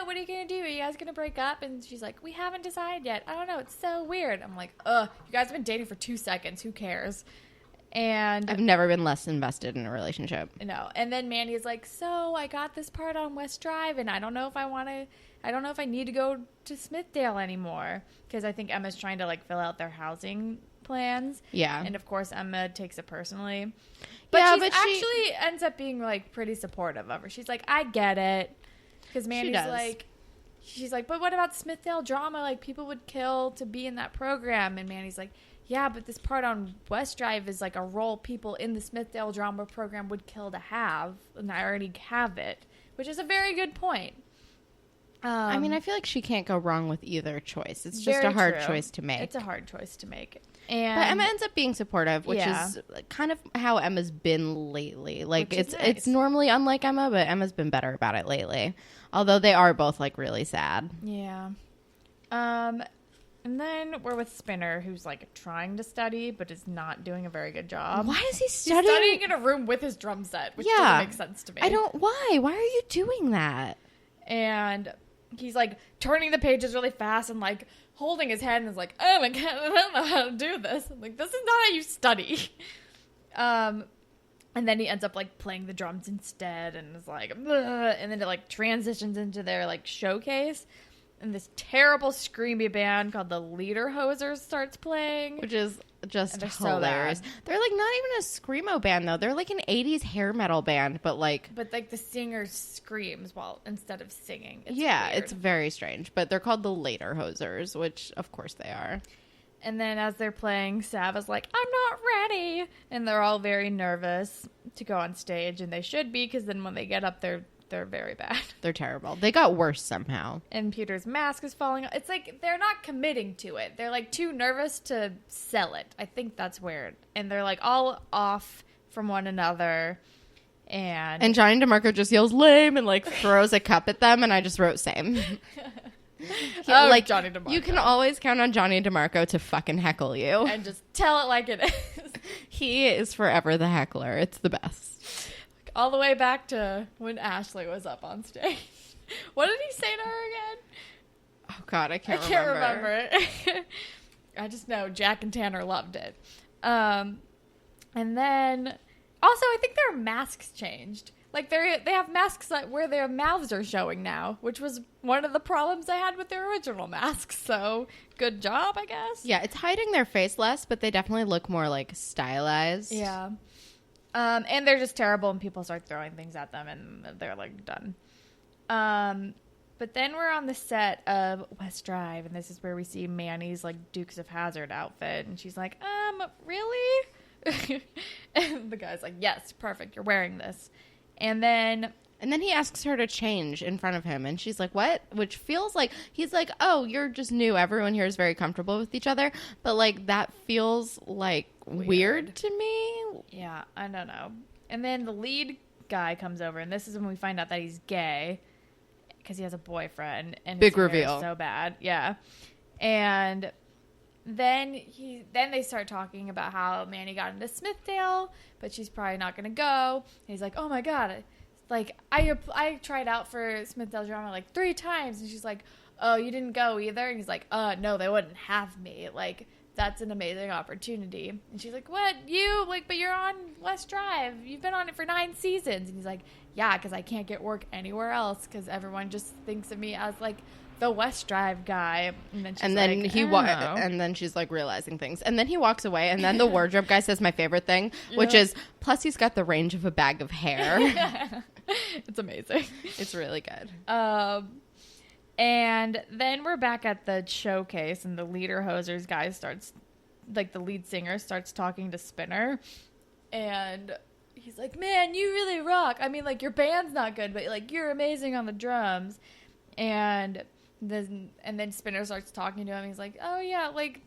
What are you going to do? Are you guys going to break up? And she's like, we haven't decided yet. I don't know. It's so weird. I'm like, ugh, you guys have been dating for 2 seconds. Who cares? And I've never been less invested in a relationship. No. And then Manny's like, so I got this part on West Drive, and I don't know if I need to go to Smithdale anymore. Because I think Emma's trying to, like, fill out their housing plans. Yeah. And, of course, Emma takes it personally. But she actually ends up being, like, pretty supportive of her. She's like, I get it. Because Manny's like, she's like, but what about Smithdale drama? Like, people would kill to be in that program. And Manny's like, yeah, but this part on West Drive is like a role people in the Smithdale drama program would kill to have, and I already have it, which is a very good point. I mean, I feel like she can't go wrong with either choice. It's just a hard choice to make. It's a hard choice to make. But Emma ends up being supportive, which is kind of how Emma's been lately. Like, it's normally unlike Emma, but Emma's been better about it lately. Although they are both, like, really sad. Yeah. And then we're with Spinner, who's, like, trying to study, but is not doing a very good job. Why is he studying? He's studying in a room with his drum set, which doesn't make sense to me. Why? Why are you doing that? And he's, like, turning the pages really fast and, like, holding his head and is like, oh, my God, I don't know how to do this. I'm like, this is not how you study. And then he ends up, like, playing the drums instead and is like, ugh, and then it, like, transitions into their, like, showcase. And this terrible screamy band called the Lederhosers starts playing. Which is just hilarious. So they're like not even a screamo band though. They're like an 80s hair metal band, but like the singer screams instead of singing. It's weird. It's very strange. But they're called the Lederhosers, which of course they are. And then as they're playing, Sava's like, I'm not ready. And they're all very nervous to go on stage, and they should be, because then when they get up they're very bad. They're terrible. They got worse somehow. And Peter's mask is falling off. It's like they're not committing to it. They're like too nervous to sell it. I think that's weird. And they're like all off from one another. And Johnny DeMarco just yells lame and like throws a cup at them. And I just wrote same. Like Johnny DeMarco. You can always count on Johnny DeMarco to fucking heckle you. And just tell it like it is. He is forever the heckler. It's the best. All the way back to when Ashley was up on stage. What did he say to her again? Oh, God, I can't remember. I just know Jack and Tanner loved it. And then, also, I think their masks changed. Like, they have masks where their mouths are showing now, which was one of the problems I had with their original masks. So, good job, I guess. Yeah, it's hiding their face less, but they definitely look more, like, stylized. Yeah. And they're just terrible, and people start throwing things at them, and they're, like, done. But then we're on the set of West Drive, and this is where we see Manny's, like, Dukes of Hazzard outfit, and she's like, really? And the guy's like, yes, perfect, you're wearing this. And then he asks her to change in front of him, and she's like, what? Which feels like, he's like, oh, you're just new, everyone here is very comfortable with each other, but, like, that feels, like, weird to me. Yeah, I don't know. And then the lead guy comes over, and this is when we find out that he's gay because he has a boyfriend. And big reveal. So bad, yeah. And then they start talking about how Manny got into Smithdale, but she's probably not going to go. And he's like, oh my God, like I tried out for Smithdale drama like 3 times, and she's like, oh, you didn't go either? And he's like, no, they wouldn't have me. Like, that's an amazing opportunity. And she's like, what? You? Like, but you're on West Drive. You've been on it for 9 seasons. And he's like, yeah, because I can't get work anywhere else because everyone just thinks of me as, like, the West Drive guy. And then she's and then she's, like, realizing things. And then he walks away, and then the wardrobe guy says my favorite thing, which is, plus he's got the range of a bag of hair. It's amazing. It's really good. And then we're back at the showcase, and the Lederhosers guy starts, like, the lead singer starts talking to Spinner, and he's like, man, you really rock. I mean, like, your band's not good, but, like, you're amazing on the drums. And then Spinner starts talking to him. He's like, oh, yeah, like,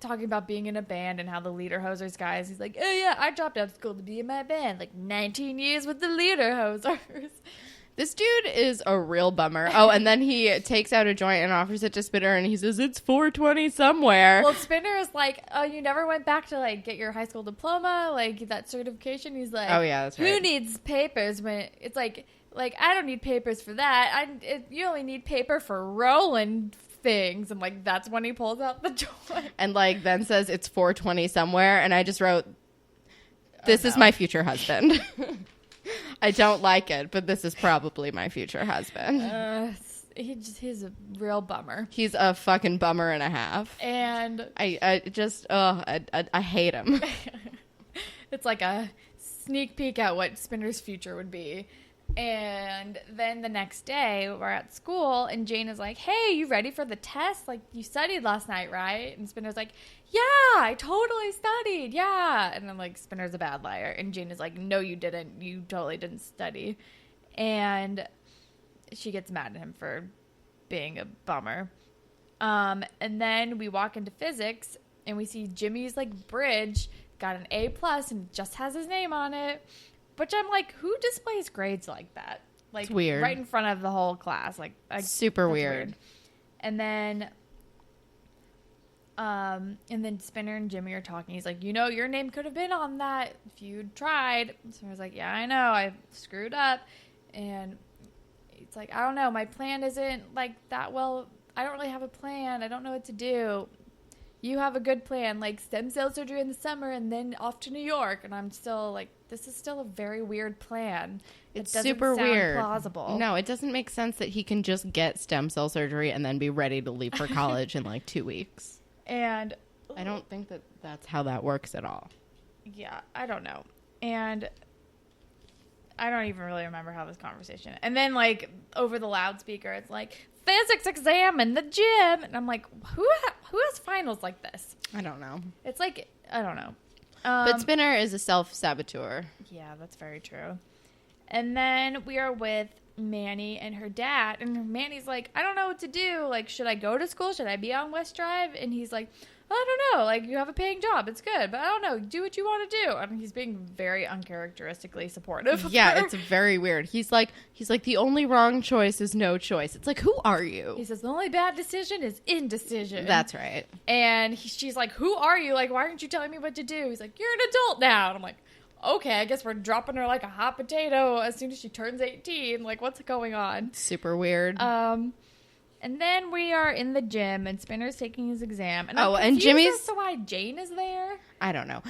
talking about being in a band and how the Lederhosers guys, he's like, oh, yeah, I dropped out of school to be in my band. Like, 19 years with the Lederhosers. This dude is a real bummer. Oh, and then he takes out a joint and offers it to Spinner, and he says, it's 420 somewhere. Well, Spinner is like, oh, you never went back to, like, get your high school diploma, like, that certification? He's like, oh, yeah, that's right. Who needs papers when it's like, Like, I don't need papers for that. You only need paper for rolling things. And, like, that's when he pulls out the toy. And, like, then says it's 4:20 somewhere. And I just wrote, this is my future husband. I don't like it, but this is probably my future husband. He's a real bummer. He's a fucking bummer and a half. And I hate him. It's like a sneak peek at what Spinner's future would be. And then the next day, we're at school, and Jane is like, hey, you ready for the test? Like, you studied last night, right? And Spinner's like, yeah, I totally studied, yeah. And then, like, Spinner's a bad liar. And Jane is like, no, you didn't. You totally didn't study. And she gets mad at him for being a bummer. And then we walk into physics, and we see Jimmy's, like, bridge got an A+, and just has his name on it. Which I'm like, who displays grades like that? Like, it's weird. Right in front of the whole class. Like super weird. And then Spinner and Jimmy are talking. He's like, your name could have been on that if you'd tried. So I was like, yeah, I know. I screwed up. And it's like, I don't know. My plan isn't like that well. I don't really have a plan. I don't know what to do. You have a good plan, like stem cell surgery in the summer and then off to New York. And I'm still like, this is still a very weird plan. It's super weird. Plausible. No, it doesn't make sense that he can just get stem cell surgery and then be ready to leave for college in like 2 weeks. And I don't think that that's how that works at all. Yeah, I don't know. And I don't even really remember how this conversation. And then like over the loudspeaker, it's like, physics exam in the gym. And I'm like, who has finals like this? I don't know. It's like, I don't know. But Spinner is a self-saboteur. Yeah, that's very true. And then we are with Manny and her dad. And Manny's like, I don't know what to do. Like, should I go to school? Should I be on West Drive? And he's like, I don't know. Like, you have a paying job. It's good. But I don't know. Do what you want to do. I mean, he's being very uncharacteristically supportive. Yeah, it's very weird. He's like, the only wrong choice is no choice. It's like, who are you? He says, the only bad decision is indecision. That's right. And she's like, who are you? Like, why aren't you telling me what to do? He's like, you're an adult now. And I'm like, okay, I guess we're dropping her like a hot potato as soon as she turns 18. Like, what's going on? Super weird. And then we are in the gym, and Spinner's taking his exam. And and Jimmy's... as to why Jane is there? I don't know.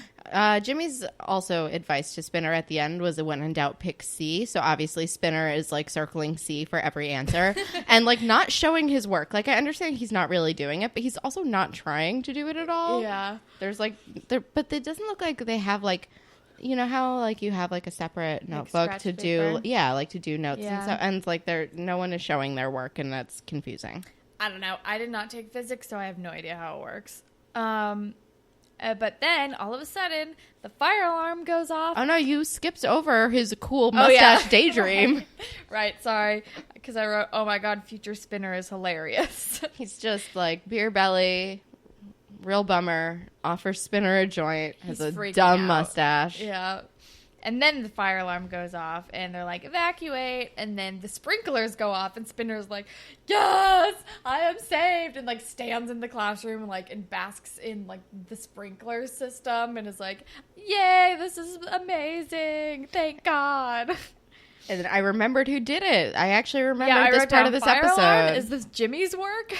Jimmy's also advice to Spinner at the end was, when in doubt, pick C. So obviously Spinner is, like, circling C for every answer. And, like, not showing his work. Like, I understand he's not really doing it, but he's also not trying to do it at all. Yeah. There's, like... But it doesn't look like they have, like... You know how, like, you have, like, a separate notebook to do... Yeah, like, to do notes and stuff. And, like, no one is showing their work, and that's confusing. I don't know. I did not take physics, so I have no idea how it works. But then, all of a sudden, the fire alarm goes off. Oh, no, you skipped over his cool mustache daydream. Right, sorry. Because I wrote, oh, my God, future Spinner is hilarious. He's just, like, beer belly... Real bummer. Offers Spinner a joint. Has a dumb mustache. Yeah. And then the fire alarm goes off, and they're like, evacuate. And then the sprinklers go off, and Spinner's like, yes, I am saved. And, like, stands in the classroom and, like, and basks in, like, the sprinkler system and is like, yay, this is amazing. Thank God. And then I remembered who did it. I actually remembered this part of this episode. Alarm. Is this Jimmy's work?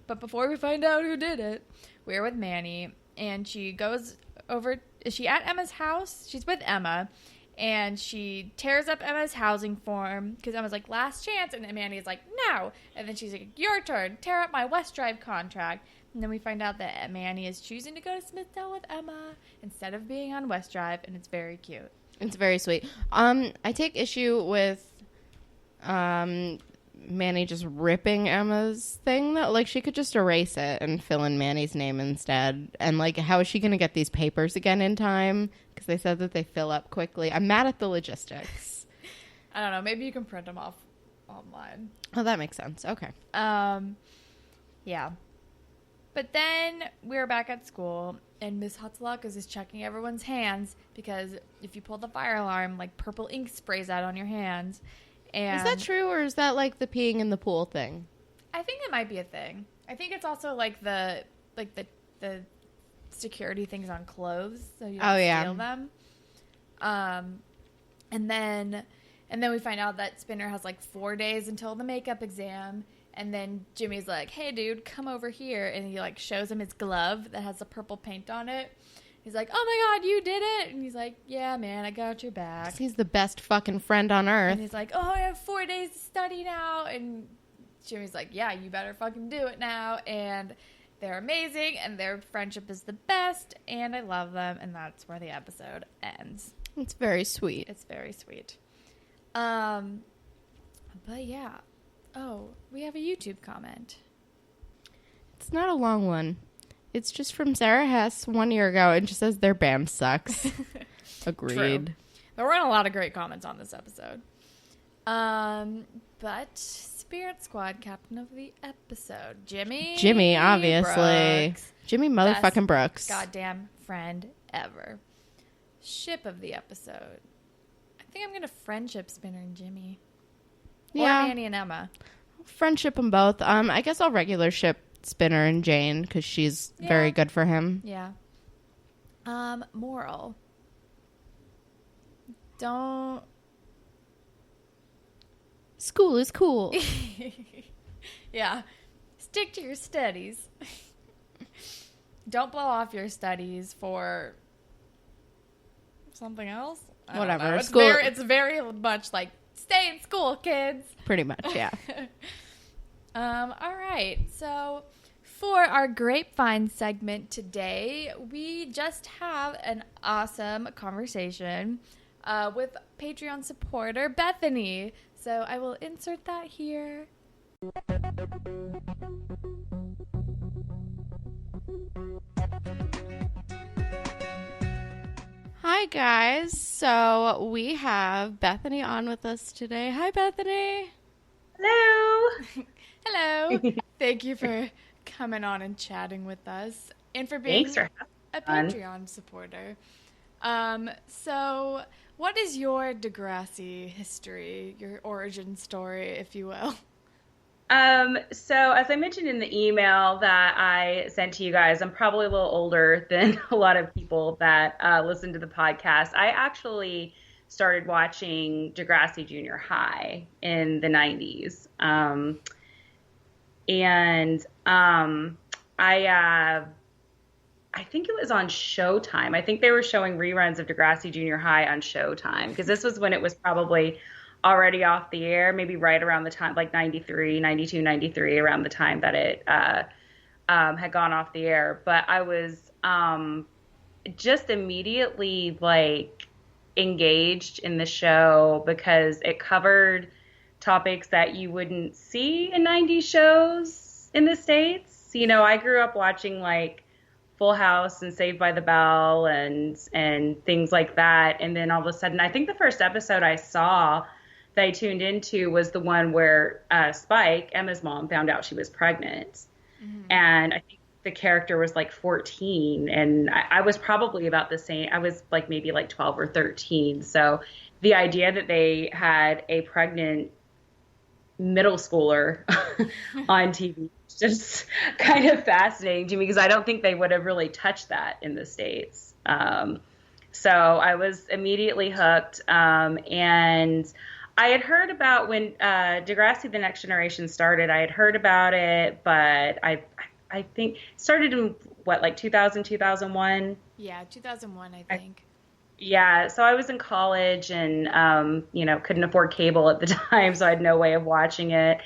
But before we find out who did it, we're with Manny, and she goes over. Is she at Emma's house? She's with Emma, and she tears up Emma's housing form because Emma's like, last chance, and then Manny's like, no. And then she's like, your turn. Tear up my West Drive contract. And then we find out that Manny is choosing to go to Smithdale with Emma instead of being on West Drive, and it's very cute. It's very sweet. I take issue with Manny just ripping Emma's thing, though. Like, she could just erase it and fill in Manny's name instead. And, like, how is she going to get these papers again in time? Because they said that they fill up quickly. I'm mad at the logistics. I don't know. Maybe you can print them off online. Oh, that makes sense. Okay. Yeah. But then we're back at school, and Miss Hatzalakis is checking everyone's hands because if you pull the fire alarm, like, purple ink sprays out on your hands. And is that true, or is that like the peeing in the pool thing? I think it might be a thing. I think it's also like the security things on clothes, so you don't steal them. And then we find out that Spinner has like 4 days until the makeup exam. And then Jimmy's like, hey, dude, come over here. And he like shows him his glove that has the purple paint on it. He's like, oh my God, you did it. And he's like, yeah, man, I got your back. He's the best fucking friend on earth. And he's like, oh, I have 4 days to study now. And Jimmy's like, yeah, you better fucking do it now. And they're amazing. And their friendship is the best. And I love them. And that's where the episode ends. It's very sweet. It's very sweet. But yeah. Oh, we have a YouTube comment. It's not a long one. It's just from Sarah Hess 1 year ago, and just says their band sucks. Agreed. True. There weren't a lot of great comments on this episode. But Spirit Squad captain of the episode, Jimmy, obviously. Brooks. Jimmy motherfucking Brooks. Goddamn friend ever. Ship of the episode. I think I'm gonna friendship Spinner and Jimmy. Yeah. Or Manny and Emma. Friendship them both. I guess I'll regular ship Spinner and Jane because she's very good for him. Yeah. Moral. Don't. School is cool. Yeah. Stick to your studies. Don't blow off your studies for something else. Whatever. It's very much like, stay in school, kids. Pretty much, yeah. All right. So for our grapevine segment today, we just have an awesome conversation with Patreon supporter Bethany. So I will insert that here. Hi, guys. So we have Bethany on with us today. Hi, Bethany. Hello. Hello. Thank you for coming on and chatting with us and for being a Patreon supporter. So what is your Degrassi history, your origin story, if you will? So as I mentioned in the email that I sent to you guys, I'm probably a little older than a lot of people that listen to the podcast. I actually started watching Degrassi Junior High in the 90s. I think it was on Showtime. I think they were showing reruns of Degrassi Junior High on Showtime because this was when it was probably already off the air, maybe right around the time, like 93, 92, 93, around the time that it had gone off the air. But I was just immediately like engaged in the show because it covered topics that you wouldn't see in 90s shows in the States. You know, I grew up watching like Full House and Saved by the Bell and things like that. And then all of a sudden, I think the first episode I saw that I tuned into was the one where Spike, Emma's mom, found out she was pregnant. Mm-hmm. And I think the character was like 14 and I was probably about the same. I was like maybe like 12 or 13. So the idea that they had a pregnant middle schooler on TV is just kind of fascinating to me because I don't think they would have really touched that in the States. So I was immediately hooked. And I had heard about when Degrassi The Next Generation started, I had heard about it, but I think it started in what, like 2000, 2001? Yeah, 2001, I think. Yeah, so I was in college and, couldn't afford cable at the time, so I had no way of watching it.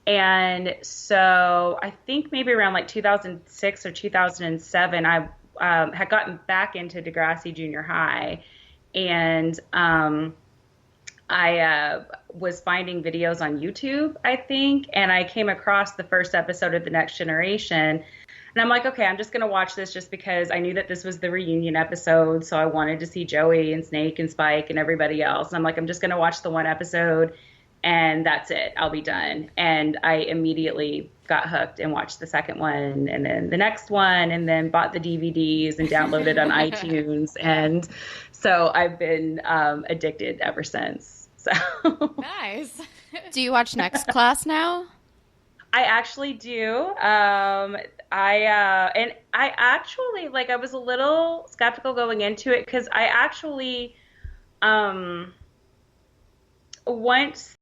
And so I think maybe around like 2006 or 2007, I had gotten back into Degrassi Junior High. And I was finding videos on YouTube, I think, and I came across the first episode of The Next Generation. And I'm like, okay, I'm just going to watch this just because I knew that this was the reunion episode. So I wanted to see Joey and Snake and Spike and everybody else. And I'm like, I'm just going to watch the one episode and that's it. I'll be done. And I immediately got hooked and watched the second one and then the next one and then bought the DVDs and downloaded on iTunes. And so I've been addicted ever since. So nice. Do you watch Next Class now? I actually do. I actually, like, I was a little skeptical going into it because I actually, once